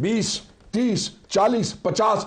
20, 30, 40, 50,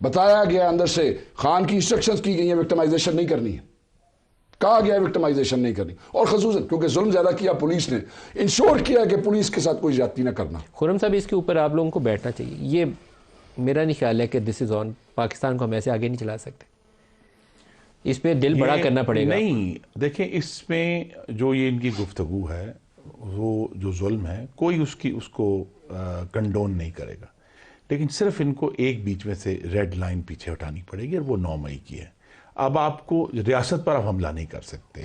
بتایا گیا اندر سے، خان کی انسٹرکشنز کی گئی ہیں وکٹمائزیشن نہیں کرنی ہے، کہا گیا ہے وکٹمائزیشن نہیں کرنی، اور خصوصاً کیونکہ ظلم زیادہ کیا پولیس نے، انشور کیا کہ پولیس کے ساتھ کوئی زیادتی نہ کرنا۔ خرم صاحب اس کے اوپر آپ لوگوں کو بیٹھنا چاہیے، یہ میرا نہیں خیال ہے کہ دس از آن، پاکستان کو ہم ایسے آگے نہیں چلا سکتے، اس پہ دل بڑا کرنا پڑے گا۔ نہیں دیکھیں، اس میں جو یہ ان کی گفتگو ہے، وہ جو ظلم ہے کوئی اس کو کنڈون نہیں کرے گا، لیکن صرف ان کو ایک بیچ میں سے ریڈ لائن پیچھے ہٹانی پڑے گی، اور وہ 9 مئی کی ہے۔ اب آپ کو ریاست پر اب حملہ نہیں کر سکتے،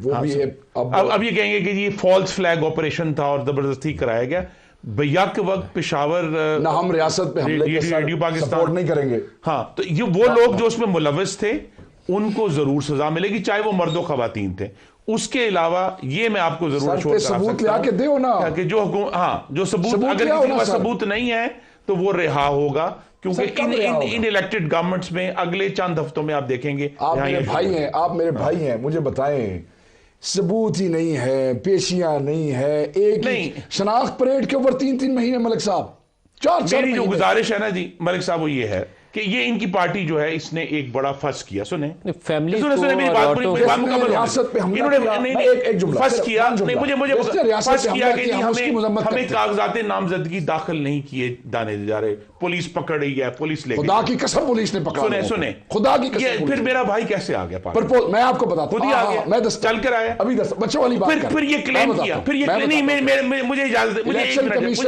وہ بھی اب یہ کہیں گے کہ یہ فالس فلیگ آپریشن تھا اور زبردستی کرایا گیا، بیک وقت پشاور نہ ہم ریاست پہ حملے کے ساتھ سپورٹ نہیں کریں گے۔ ہاں، تو یہ وہ لوگ جو اس میں ملوث تھے ان کو ضرور سزا ملے گی، چاہے وہ مرد و خواتین تھے۔ اس کے علاوہ یہ میں آپ کو ضرور چھوڑ ثبوت لیا کے دیو نا، کہ جو حکومت، ہاں جو ثبوت، اگر کسی کے پاس ثبوت نہیں ہے تو وہ رہا ہوگا، کیونکہ ان الیکٹڈ گورنمنٹس میں اگلے چند ہفتوں میں آپ دیکھیں گے۔ آپ میرے بھائی ہیں، مجھے بتائیں، ثبوت ہی نہیں ہے، پیشیاں نہیں ہے، ایک شناخت پریڈ کے اوپر 3 مہینے ملک صاحب، 4 میری جو گزارش ہے نا جی ملک صاحب، وہ یہ ہے کہ یہ ان کی پارٹی جو ہے اس نے ایک بڑا فرض کیا، سنیں فیملی میری بات ریاست پہ حملہ کیا، فرض کیا کہ ہمیں کاغذات نامزدگی داخل نہیں کیے جانے جا رہے، پولیس پکڑ رہی ہے، پولیس لے خدا کی قسم پولیس نے پکڑا، سنیں خدا کی قسم، پھر میرا بھائی کیسے آ گیا پرپوز، میں آپ کو بتاتا ہوں، خود ہی آ گیا، میں چل کر آیا، ابھی بچوں والی بات پھر یہ کلیم کیا، پھر یہ نہیں، مجھے اجازت، مجھے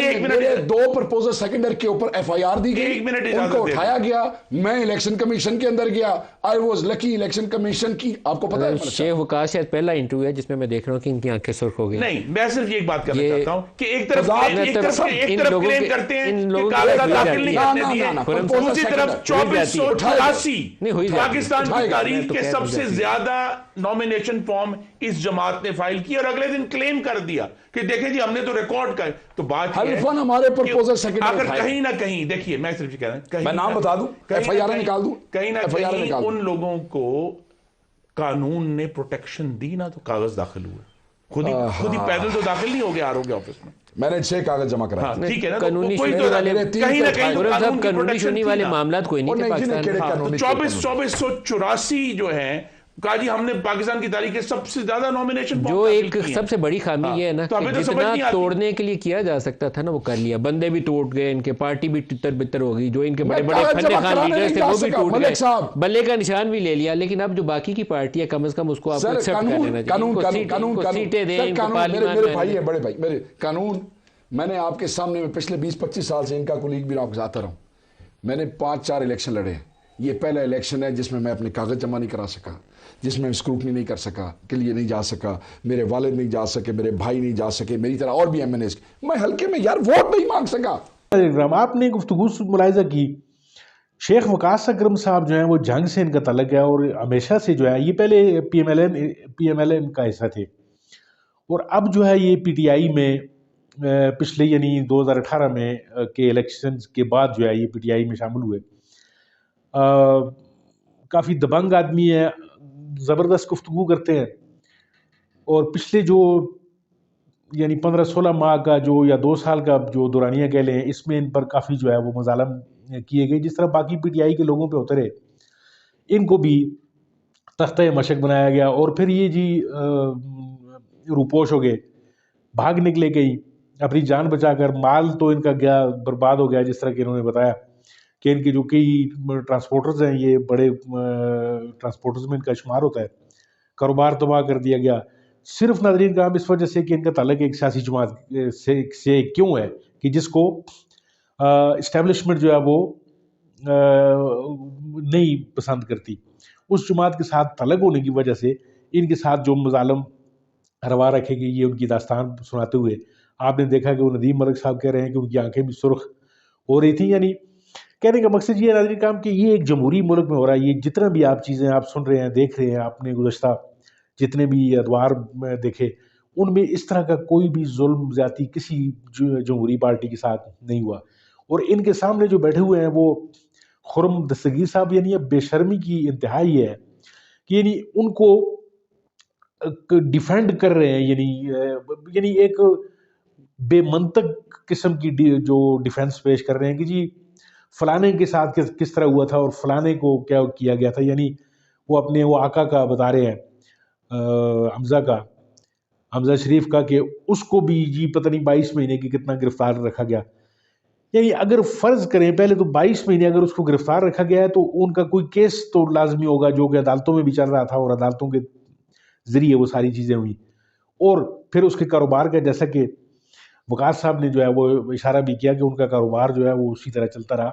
ایک منٹ، 2 پرپوزل سیکنڈر کے اوپر FIR دی گئی، ان کو اٹھایا گیا، میں الیکشن کمیشن کے اندر گیا، I was lucky, election commission کی، آپ کو پتا ہے شیخ وقاص شاید پہلا انٹرویو ہے جس میں دیکھ رہا ہوں کہ ان کی آنکھیں سرخ ہو گئی۔ نہیں، میں صرف ایک بات کرنا چاہتا ہوں کہ ایک طرف کلیم کرتے ہیں کہ کاغذات داخل نہیں کرنے دیے، دوسری طرف 2488 پاکستان کی تاریخ کے سب سے زیادہ نومینیشن فارم اس جماعت نے فائل کی، اور اگلے دن کلیم کر دیا کہ دیکھیں جی ہم نے تو ریکارڈ کر، تو بات حلفاً ہمارے پرپوزل سیکنڈر اگر کہیں نہ کہیں، دیکھیے میں صرف یہ کہہ رہا ہوں، میں نام بتا دوں، FIR نکال دوں، کہیں نہ کہیں ان لوگوں کو قانون نے پروٹیکشن دی نا، تو کاغذ داخل ہوئے، خود ہی پیدل تو داخل نہیں ہو گیا آروگیہ آفس میں، میں نے 6 کاغذ جمع کرائے، ٹھیک ہے نا، قانونی شنی والے معاملات کوئی نہیں کہ پاکستان 2484 جو ہیں، کہا جی ہم نے پاکستان کی تاریخ کے سب سے زیادہ نومینیشن، جو ایک سب سے بڑی خامی یہ ہے نا کہ جتنا توڑنے کے لیے کیا جا سکتا تھا نا وہ کر لیا، بندے بھی ٹوٹ گئے، ان کے پارٹی بھی تتر بتر ہو گئی، جو ان کے بڑے بڑے فندے خان لیڈرز تھے وہ بھی ٹوٹ گئے، بلے کا نشان بھی لے لیا، لیکن اب جو باقی کی پارٹی ہے کم از کم اس کو آپ ایکسپٹ کر لینا چاہیے، سیٹیں دیں ان کو پارلیمان میں۔ میرے بھائی ہیں، بڑے بھائی، میرے قانون، میں نے آپ کے سامنے میں پچھلے 20-25 سال سے ان کا کولیگ بھی آپ کے ساتھ رہا ہوں، میں نے 5-4 الیکشن لڑے ہیں، یہ پہلا الیکشن ہے جس میں میں اپنے کاغذ جمع نہیں کرا سکا، جس میں اسکروٹنی نہیں کر سکا، کے لیے نہیں جا سکا، میرے والد نہیں جا سکے، میرے بھائی نہیں جا سکے، میری طرح اور بھی MNAs، میں ہلکے میں یار ووٹ نہیں مانگ سکا۔ آپ نے گفتگو ملاحظہ کی، شیخ وقاص اکرم صاحب جو ہیں وہ جنگ سے ان کا تعلق ہے، اور ہمیشہ سے جو ہے یہ پہلے PMLN کا حصہ تھے، اور اب جو ہے یہ PTI میں پچھلے یعنی 2018 میں کے الیکشنز کے بعد جو ہے یہ PTI میں شامل ہوئے، کافی دبنگ آدمی ہے، زبردست گفتگو کرتے ہیں، اور پچھلے جو یعنی 15-16 ماہ کا جو یا 2 سال کا جو دورانیہ کہہ لیں، اس میں ان پر کافی جو ہے وہ مظالم کیے گئے، جس طرح باقی PTI کے لوگوں پہ ہوتے رہے، ان کو بھی تختہ مشق بنایا گیا، اور پھر یہ جی روپوش ہو گئے، بھاگ نکلے گئی اپنی جان بچا کر، مال تو ان کا گیا برباد ہو گیا، جس طرح کہ انہوں نے بتایا کہ ان کے جو کئی ٹرانسپورٹرز ہیں، یہ بڑے ٹرانسپورٹرز میں ان کا شمار ہوتا ہے، کاروبار تباہ کر دیا گیا، صرف ناظرین کا اس وجہ سے کہ ان کا تعلق ایک سیاسی جماعت سے کیوں ہے کہ جس کو اسٹیبلشمنٹ جو ہے وہ نہیں پسند کرتی، اس جماعت کے ساتھ تعلق ہونے کی وجہ سے ان کے ساتھ جو مظالم روا رکھے گئے، یہ ان کی داستان سناتے ہوئے آپ نے دیکھا کہ وہ ندیم ملک صاحب کہہ رہے ہیں کہ ان کی آنکھیں بھی سرخ ہو رہی تھیں، یعنی کہنے کا مقصد یہ ہے ناظرین کام کہ یہ ایک جمہوری ملک میں ہو رہا ہے، یہ جتنا بھی آپ چیزیں آپ سن رہے ہیں، دیکھ رہے ہیں، آپ نے گزشتہ جتنے بھی ادوار میں دیکھے، ان میں اس طرح کا کوئی بھی ظلم زیادتی کسی جمہوری پارٹی کے ساتھ نہیں ہوا، اور ان کے سامنے جو بیٹھے ہوئے ہیں وہ خرم دستگیر صاحب، یعنی بے شرمی کی انتہا یہ ہے کہ یعنی ان کو ڈیفینڈ کر رہے ہیں، یعنی ایک بے منطق قسم کی جو ڈیفینس پیش کر رہے ہیں کہ جی فلانے کے ساتھ کس طرح ہوا تھا اور فلانے کو کیا کیا گیا تھا، یعنی وہ اپنے وہ آقا کا بتا رہے ہیں حمزہ شریف کا، کہ اس کو بھی جی پتہ نہیں 22 مہینے کی کتنا گرفتار رکھا گیا. یعنی اگر فرض کریں پہلے تو 22 مہینے اگر اس کو گرفتار رکھا گیا ہے تو ان کا کوئی کیس تو لازمی ہوگا جو کہ عدالتوں میں بھی چل رہا تھا اور عدالتوں کے ذریعے وہ ساری چیزیں ہوئی. اور پھر اس کے کاروبار کا جیسا کہ وقاص صاحب نے جو ہے وہ اشارہ بھی کیا کہ ان کا کاروبار جو ہے وہ اسی طرح چلتا رہا.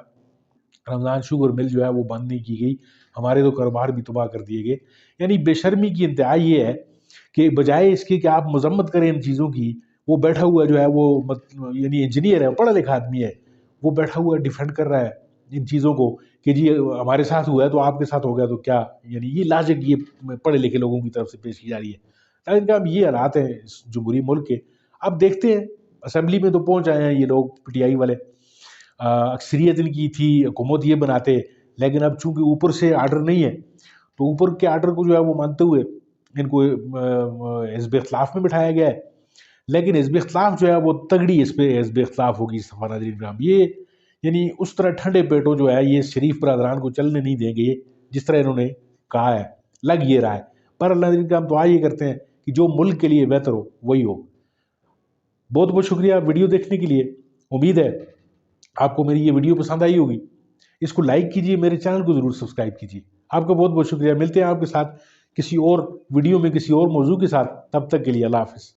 رمضان شوگر مل جو ہے وہ بند نہیں کی گئی، ہمارے تو کاروبار بھی تباہ کر دیے گئے. یعنی بے شرمی کی انتہا یہ ہے کہ بجائے اس کی کہ آپ مذمت کریں ان چیزوں کی، وہ بیٹھا ہوا جو ہے وہ یعنی انجینئر ہے، پڑھا لکھا آدمی ہے، وہ بیٹھا ہوا ڈیفینڈ کر رہا ہے ان چیزوں کو کہ جی ہمارے ساتھ ہوا ہے تو آپ کے ساتھ ہو گیا تو کیا. یعنی یہ لاجک یہ پڑھے لکھے لوگوں کی طرف سے پیش کی جا رہی ہے. لیکن یہ حالات ہیں اس جمہوری ملک کے. اب دیکھتے ہیں، اسمبلی میں تو پہنچ آئے ہیں یہ لوگ پی ٹی آئی والے، اکثریت ان کی تھی، حکومت یہ بناتے، لیکن اب چونکہ اوپر سے آرڈر نہیں ہے تو اوپر کے آرڈر کو جو ہے وہ مانتے ہوئے ان کو حزب اختلاف میں بٹھایا گیا ہے. لیکن حزب اختلاف جو ہے وہ تگڑی اس پہ حزب اختلاف ہوگی صفا ناظرین کرام. یہ یعنی اس طرح ٹھنڈے پیٹوں جو ہے یہ شریف برادران کو چلنے نہیں دیں گے جس طرح انہوں نے کہا ہے، لگ یہ رہا ہے. پر اللہ ناظرین کرام دعا یہ کرتے ہیں کہ جو ملک کے لیے بہتر ہو وہی ہو. بہت بہت شکریہ ویڈیو دیکھنے کے لیے. امید ہے آپ کو میری یہ ویڈیو پسند آئی ہوگی. اس کو لائک کیجیے، میرے چینل کو ضرور سبسکرائب کیجیے. آپ کا بہت بہت شکریہ. ملتے ہیں آپ کے ساتھ کسی اور ویڈیو میں کسی اور موضوع کے ساتھ. تب تک کے لیے اللہ حافظ.